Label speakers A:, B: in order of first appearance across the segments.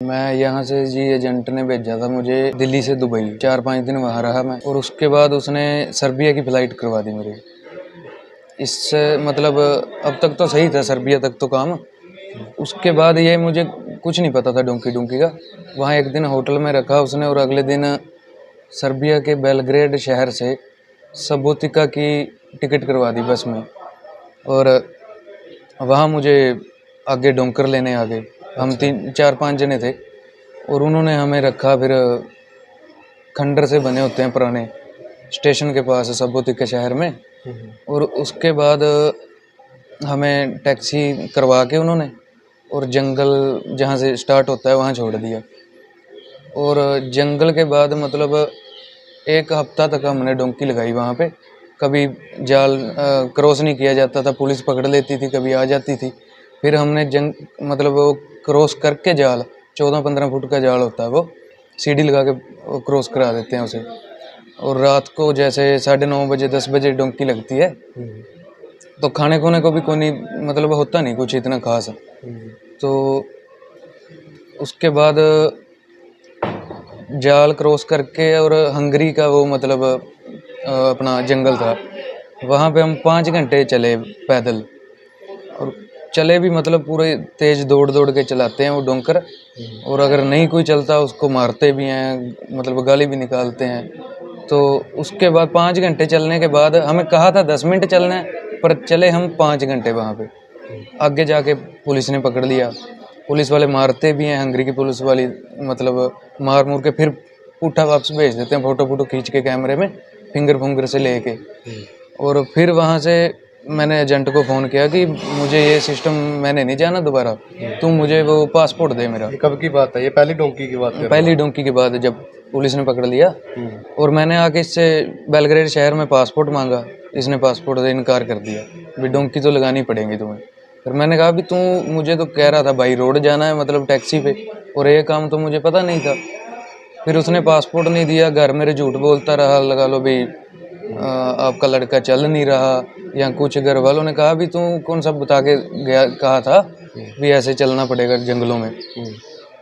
A: मैं यहाँ से जी एजेंट ने भेजा था मुझे दिल्ली से दुबई। 4-5 दिन वहाँ रहा मैं और उसके बाद उसने सर्बिया की फ़्लाइट करवा दी मेरी। इससे मतलब अब तक तो सही था सर्बिया तक तो काम। उसके बाद ये मुझे कुछ नहीं पता था डोंकी का। वहाँ एक दिन होटल में रखा उसने और अगले दिन सर्बिया के बेलग्रेड शहर से सबोतिका की टिकट करवा दी बस में। और वहाँ मुझे आगे डोंकर लेने आ गए। हम 3-4-5 जने थे और उन्होंने हमें रखा फिर खंडर से बने होते हैं पुराने स्टेशन के पास सबोतिका शहर में। और उसके बाद हमें टैक्सी करवा के उन्होंने और जंगल जहाँ से स्टार्ट होता है वहाँ छोड़ दिया। और जंगल के बाद मतलब 1 हफ्ता तक हमने डोंकी लगाई वहाँ पे। कभी जाल क्रॉस नहीं किया जाता था, पुलिस पकड़ लेती थी, कभी आ जाती थी। फिर हमने मतलब वो क्रॉस करके जाल 14-15 फुट का जाल होता है, वो सीढ़ी लगा के क्रॉस करा देते हैं उसे। और रात को जैसे 9:30 बजे 10 बजे डोंकी लगती है तो खाने खोने को भी कोई नहीं, मतलब होता नहीं कुछ इतना खास। तो उसके बाद जाल क्रॉस करके और हंगरी का वो मतलब अपना जंगल था, वहाँ पे हम 5 घंटे चले पैदल। और चले भी मतलब पूरे तेज दौड़ के चलाते हैं वो डोंकर। और अगर नहीं कोई चलता उसको मारते भी हैं, मतलब गाली भी निकालते हैं। तो उसके बाद 5 घंटे चलने के बाद हमें कहा था 10 मिनट चलना है, पर चले हम 5 घंटे वहाँ पे। आगे जाके पुलिस ने पकड़ लिया। पुलिस वाले मारते भी हैं, हंगरी की पुलिस वाली मतलब मार मुर के फिर पुट्ठा वापस भेज देते हैं, फोटो खींच के कैमरे में फिंगर से लेके। और फिर वहाँ से मैंने एजेंट को फ़ोन किया कि मुझे ये सिस्टम मैंने नहीं जाना दोबारा, तुम मुझे वो पासपोर्ट दे मेरा।
B: ये कब की बात है? ये पहली डोंकी की बात है?
A: पहली डोंकी के बाद जब पुलिस ने पकड़ लिया और मैंने आके इससे बेलग्रेड शहर में पासपोर्ट मांगा, इसने पासपोर्ट से इनकार कर दिया, भी डोंकी तो लगानी पड़ेगी तुम्हें। फिर मैंने कहा भी तू मुझे तो कह रहा था भाई रोड जाना है मतलब टैक्सी पे, और ये काम तो मुझे पता नहीं था। फिर उसने पासपोर्ट नहीं दिया, घर मेरे झूठ बोलता रहा, लगा लो भी आपका लड़का चल नहीं रहा या कुछ। घर वालों ने कहा भी तू कौन सा बता के गया, कहा था भी ऐसे चलना पड़ेगा जंगलों में।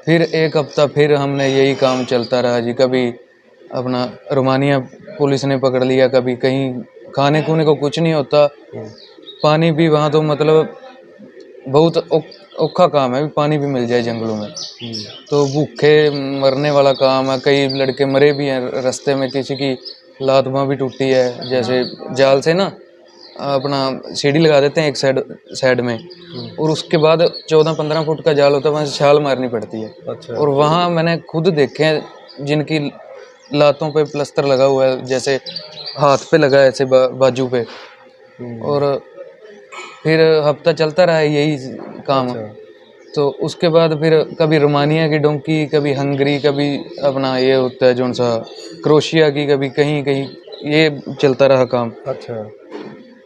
A: फिर 1 हफ्ता फिर हमने यही काम चलता रहा जी। कभी अपना रोमानिया पुलिस ने पकड़ लिया, कभी कहीं खाने खूने को कुछ नहीं होता। पानी भी वहाँ तो मतलब बहुत औखा काम है, पानी भी मिल जाए जंगलों में तो भूखे मरने वाला काम है। कई लड़के मरे भी हैं रास्ते में, किसी की लात बाँह भी टूटी है। जैसे जाल से ना अपना सीढ़ी लगा देते हैं एक साइड में, और उसके बाद 14-15 फुट का जाल होता है, वहाँ से छाल मारनी पड़ती है।
B: अच्छा।
A: और वहाँ मैंने खुद देखे हैं जिनकी लातों पे प्लास्टर लगा हुआ है, जैसे हाथ पे लगा है ऐसे बाजू पे। और फिर हफ्ता चलता रहा है यही काम। तो उसके बाद फिर कभी रोमानिया की डोंकी, कभी हंगरी, कभी अपना ये होता है जो सा क्रोशिया की, कभी कहीं ये चलता रहा काम।
B: अच्छा।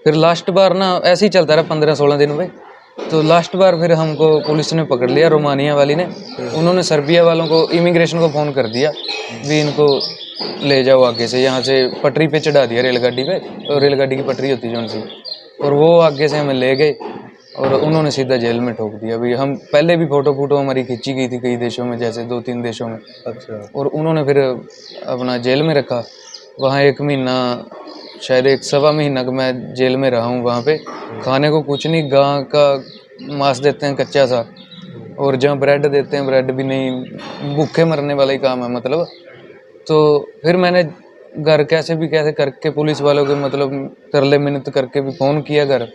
A: फिर लास्ट बार ना ऐसे ही चलता रहा 15-16 दिन में। तो लास्ट बार फिर हमको पुलिस ने पकड़ लिया, रोमानिया वाली ने। उन्होंने सर्बिया वालों को, इमिग्रेशन को फ़ोन कर दिया भी इनको ले जाओ आगे से, यहाँ से पटरी पे चढ़ा दिया रेलगाड़ी पे। और रेलगाड़ी की पटरी होती है सी, और वो आगे से हमें ले गए और उन्होंने सीधा जेल में ठोक दिया। भाई हम पहले भी फ़ोटो हमारी खींची गई थी कई देशों में, जैसे 2-3 देशों में।
B: अच्छा।
A: और उन्होंने फिर अपना जेल में रखा। वहाँ 1 महीना, शायद 1 सवा महीना का मैं जेल में रहा हूँ वहाँ पे। खाने को कुछ नहीं, गां का मांस देते हैं कच्चा सा, और जहाँ ब्रेड देते हैं ब्रेड भी नहीं, भूखे मरने वाला ही काम है मतलब। तो फिर मैंने घर कैसे करके पुलिस वालों के मतलब तरले मिन्नत करके भी फ़ोन किया घर।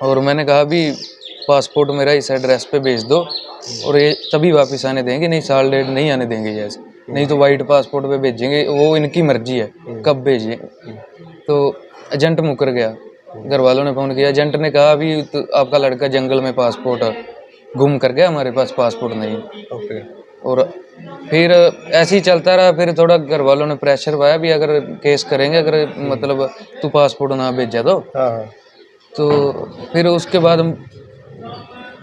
A: और मैंने कहा भी पासपोर्ट मेरा इस एड्रेस पे भेज दो, और ये तभी वापस आने देंगे, नहीं साल डेढ़ नहीं आने देंगे जैसे, नहीं तो वाइट पासपोर्ट पे भेजेंगे, वो इनकी मर्जी है कब भेजें। तो एजेंट मुकर गया। घर वालों ने फ़ोन किया, एजेंट ने कहा अभी तो आपका लड़का जंगल में पासपोर्ट गुम कर गया, हमारे पास पासपोर्ट नहीं है।
B: ओके।
A: और फिर ऐसे ही चलता रहा। फिर थोड़ा घर वालों ने प्रेशर पाया भी अगर केस करेंगे, अगर मतलब तू पासपोर्ट ना भेजा तो फिर उसके बाद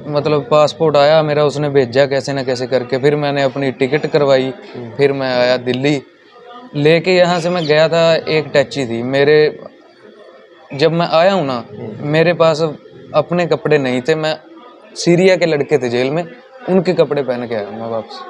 A: मतलब पासपोर्ट आया मेरा, उसने भेजा कैसे ना कैसे करके। फिर मैंने अपनी टिकट करवाई, फिर मैं आया दिल्ली लेके। यहाँ से मैं गया था, एक टैक्सी थी मेरे। जब मैं आया हूँ ना, मेरे पास अपने कपड़े नहीं थे। मैं सीरिया के लड़के थे जेल में, उनके कपड़े पहन के आया मैं वापस।